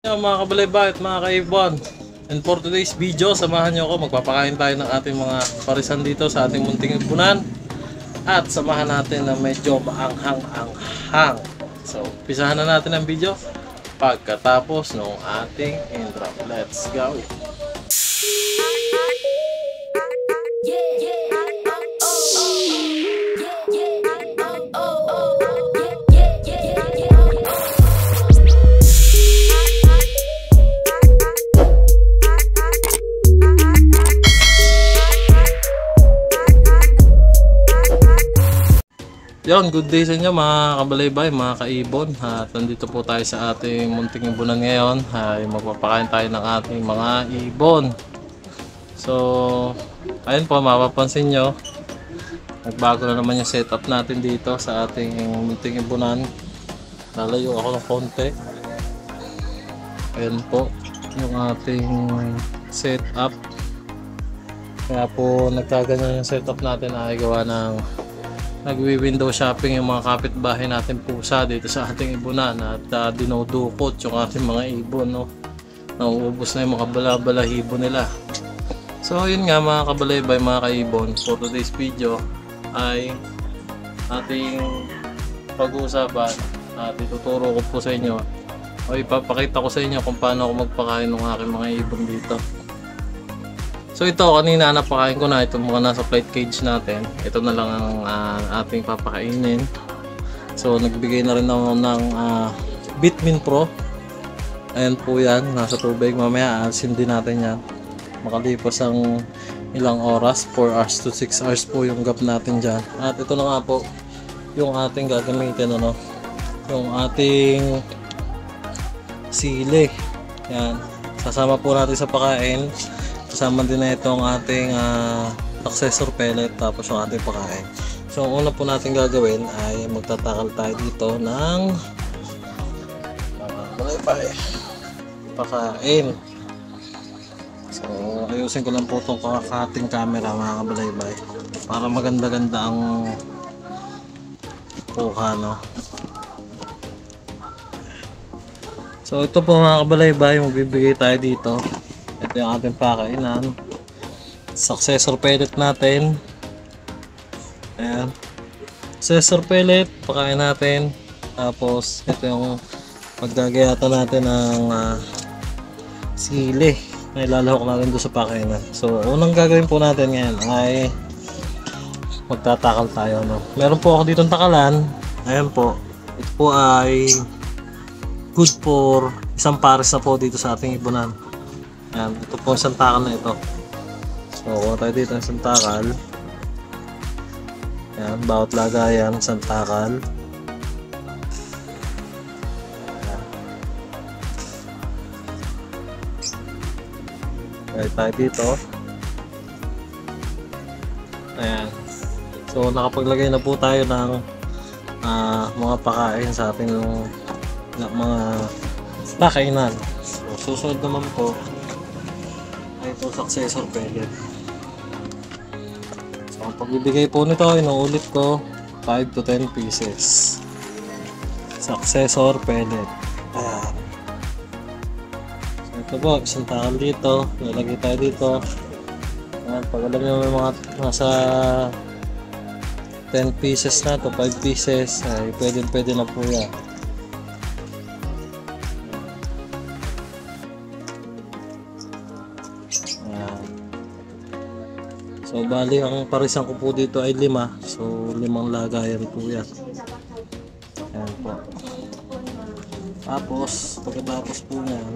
Mga kabalaybay at mga kaibon, and for today's video, samahan nyo ako. Magpapakain tayo ng ating mga parisan dito sa ating munting ipunan. At samahan natin na medyo maanghang-anghang. So, pisahan na natin ang video pagkatapos ng ating intro. Let's go! Yon, good day sa inyo mga kabalaybay, mga kaibon. At nandito po tayo sa ating munting ibunan ngayon. Ay magpapakain tayo ng ating mga ibon. So, ayun po, mapapansin nyo, nagbago na naman yung setup natin dito sa ating munting ibunan. Lalayo ako ng konti. Ayun po yung ating setup. Kaya po nagkaganyan yung setup natin ay gawa ng nagwi-window shopping yung mga kapitbahay natin pusa dito sa ating ibunan at dinudukot yung ating mga ibon, no? Nauubos na yung mga balahibo nila. So yun nga mga kabalaybay, mga kaibon, for today's video ay ating pag-uusapan at ituturo ko po sa inyo o ipapakita ko sa inyo kung paano ako magpakain ng aking mga ibon dito. So ito, kanina napakain ko na itong mga nasa plate cage natin. Ito na lang ang ating papakainin. So nagbigay na rin ako ng Bitmin Pro. Ayan po yan, nasa tubig. Mamaya alisin din natin yan. Makalipas ang ilang oras, 4 hours to 6 hours po yung gap natin dyan. At ito na nga po yung ating gagamitin, ano? Yung ating sili. Yan, sasama po natin sa pakain. Kasama din na itong ating accessor pellet, tapos yung ating pakain. So ang una po natin gagawin ay magtatakal tayo dito ng pakain. So ayusin ko lang po itong kakating camera mga kabalaybay para maganda-ganda ang puka, no? So ito po mga kabalaybay, magbibigay tayo dito. Ito yung ating pakainan. Successor pellet natin. Ayan. Successor pellet, pakain natin. Tapos ito yung paggagayatan natin ng sili na ilalahok natin doon sa pakainan. So unang gagawin po natin ngayon ay magtatakal tayo, no? Meron po ako dito ng takalan. Ayan po. Ito po ay good for isang pares na po dito sa ating ibunan. Ayan, ito po isang takal na ito. So, kuha tayo dito ng isang takal. Ayan, bawat lagayan, isang takal. Ayan. Kaya tayo dito. Ayan. So, nakapaglagay na po tayo ng mga pakain sa ating mga pakainan. So, susunod naman po ito successor pellet. So ang pagbibigay po nito, inuulit ko 5 to 10 pieces successor pellet. Ayan. So ito po, isang takal dito, nilagay tayo dito. Ayan, pag alam nyo may mga nasa 10 pieces na to, 5 pieces ay pwede na po yan. So bali ang parisan ko po dito ay 5. So 5 lagayan po yan. Ayan po. Tapos pagkatapos po yan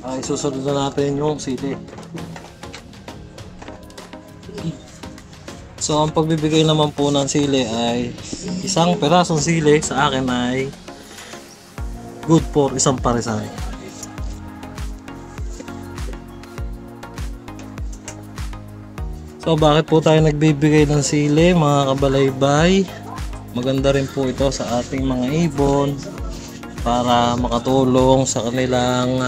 ay susunod na natin yung sili. So ang pagbibigay naman po ng sili ay isang perasong sili sa akin ay good for isang parisan. So bakit po tayo nagbibigay ng sili mga kabalaybay? Maganda rin po ito sa ating mga ibon para makatulong sa kanilang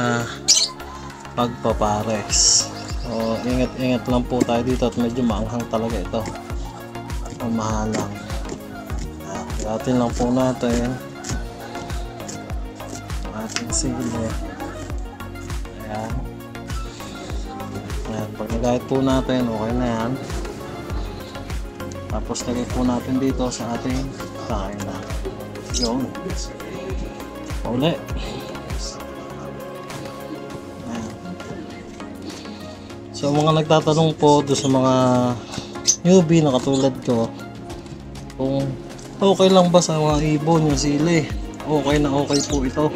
pagpapares. So ingat-ingat lang po tayo dito at medyo maanghang talaga ito. Mahalang. Gatin lang po natin ating sili. Ayan. Ayan, pag nagayat po natin, okay na yan. Tapos lagay po natin dito sa ating kainan. Yun. Uli. Ayan. So mga nagtatanong po doon sa mga newbie na katulad ko, kung okay lang ba sa mga ibon yung sili, okay na okay po ito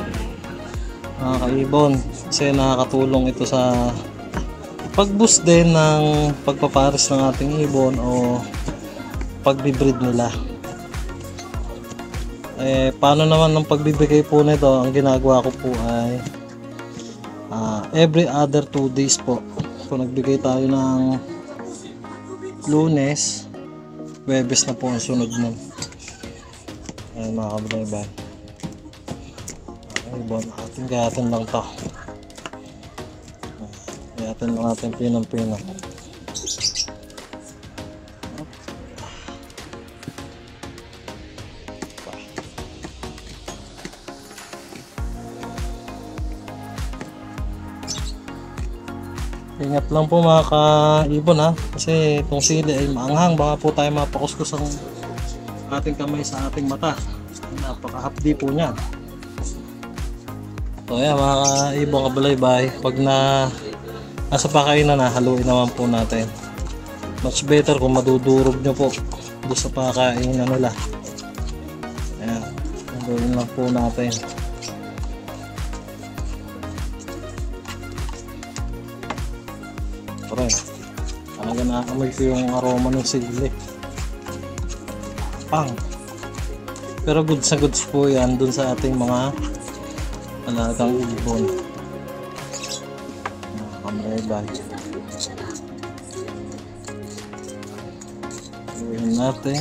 mga kaibon, kasi nakakatulong ito sa pag-boost din ng pagpapares ng ating ibon o pagbibreed nila. Paano naman ng pagbibigay po nito? Ang ginagawa ko po ay every other 2 days po. Kung nagbigay tayo ng Lunes, Huwebes na po ang sunod nun. Ayan mga kabaybay. Ibon, ating gayatin lang to. Gayatin lang natin pinang-pinang. Ingat lang po mga kaibon ha, kasi itong sili ay maanghang, baka po tayo mapakuskus ang ating kamay sa ating mata. Napakahapdi po niya. So ayan mga kaibon, kabalaybay, pag nasa pakainan na, haluin naman po natin. Much better kung madudurog nyo po doon sa pakainan nila. Ayan, haluin lang po natin. Talaga nakakamoy ko yung aroma ng sili. Pang. Pero goods na goods po yan dun sa ating mga alagang ibon. Nakakamoy. Haluin natin.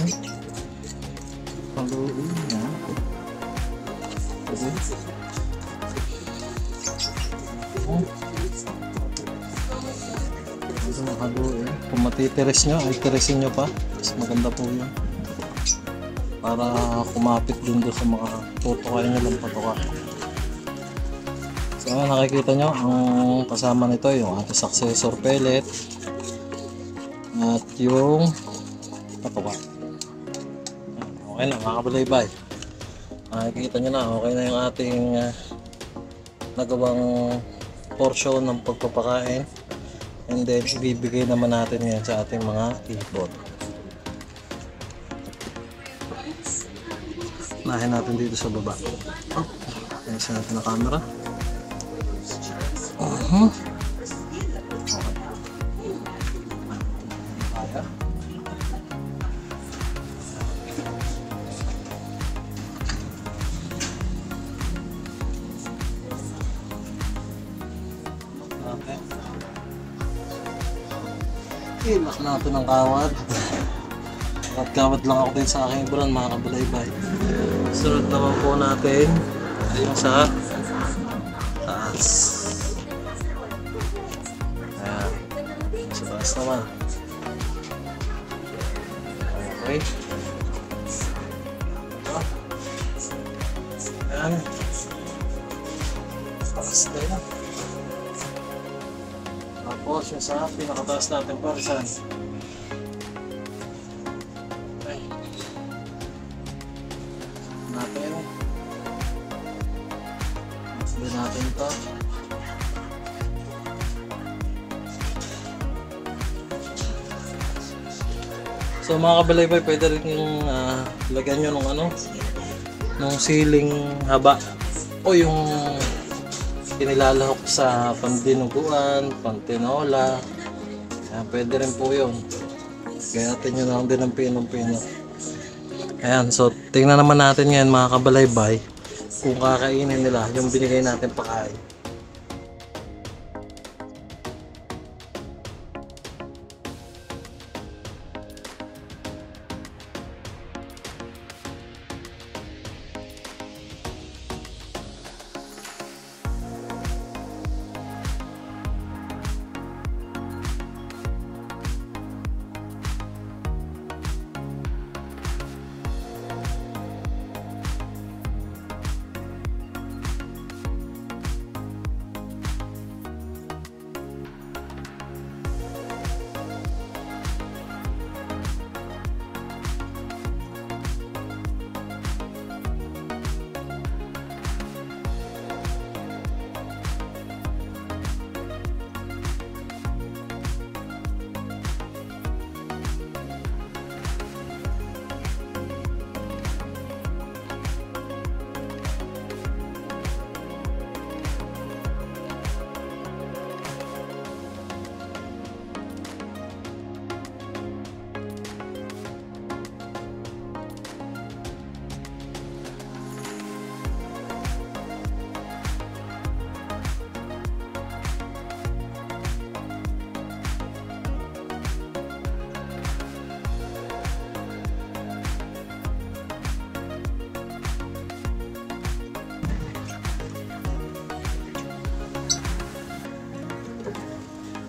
Haluin na. Kung matitiris nyo, ay tirisin nyo pa. Mas maganda po yun. Para kumapit din doon sa mga tutukay nyo lang patuka. So nakikita nyo, ang kasama nito yung ating successor pellet at yung patuka. Okay na mga kabalaybay. Nakikita nyo na, okay na yung ating nagawang portion ng pagpapakain. And then ibibigay naman natin yan sa ating mga ibon. Nahin natin dito sa baba. Ayusin natin ang camera. Ilak natin ang kawad. At kawad lang ako din sa aking brand mga kabalaybay. Sunod naman po natin ay yung sa taas. Ayan. Sa taas naman. Okay. Ayan. Taas na yun. Tapos yung sa pinakataas natin parisan. Okay. Natin. Sabihin natin ito. So mga kabalaybay, pwede rin yung lagyan nyo ng nung siling haba o yung kinilalahok sa pandinuguan, pantinola. Ayan, pwede rin po yun. Gayatin nyo lang din ng pinong-pino. Ayan, so tingnan naman natin ngayon mga kabalaybay kung kakainin nila yung binigay natin pakain.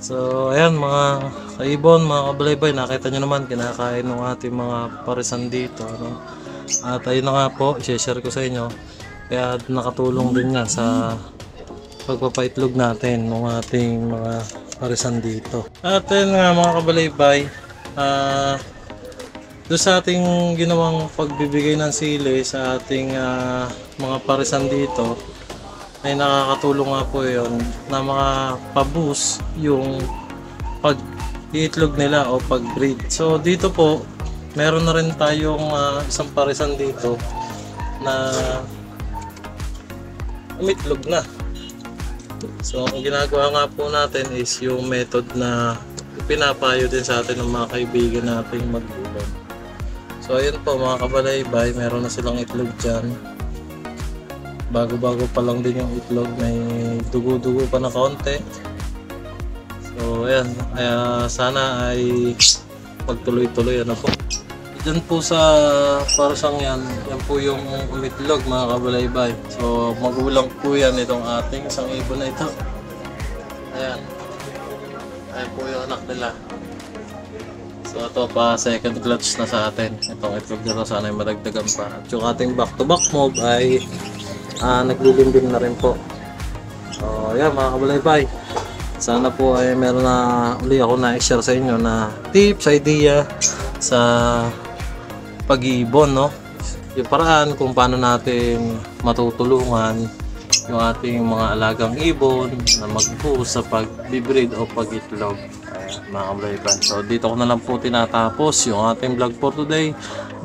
So ayan mga kaibon, mga kabalaybay, nakita nyo naman kinakain ng ating mga parisan dito, no? At ayun na nga po, i-share ko sa inyo. Kaya nakatulong din nga sa pagpapaitlog natin ng ating mga parisan dito. At ayun nga mga kabalaybay, doon sa ating ginawang pagbibigay ng sili sa ating mga parisan dito, ay nakakatulong nga po yun na makapaboost yung pag-iitlog nila o pag-breed. So dito po, meron na rin tayong isang parisan dito na umitlog na. So ang ginagawa nga po natin is yung method na pinapayo din sa atin ng mga kaibigan nating magulang. So ayun po mga kabalaybay, meron na silang itlog dyan. Bago-bago pa lang din yung itlog, may dugo-dugo pa na kaunti. So ayan, kaya sana ay pagtuloy-tuloy ano po. Diyan po sa parasang yan po yung umitlog mga kabalaybay. So magulang po yan itong ating isang ibon na ito. Ayan, ayan po yung anak nila. So ito pa second clutch na sa atin. Itong itlog nito sana ay madagdagan pa. At yung ating back-to-back mob ay naglilimbing na rin po. So yan mga kabalaybay, sana po ay meron na uli ako na i-share sa inyo na tips, idea sa pag-iibon, no? Yung paraan kung paano natin matutulungan yung ating mga alagang ibon na mag-boost sa pag-breed o pag-itlog. Mga kabalaybay, so dito ko na lang po tinatapos yung ating vlog for today.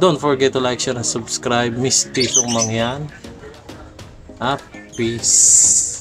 Don't forget to like, share, and subscribe. Miss Tisong Mangyan. Peace.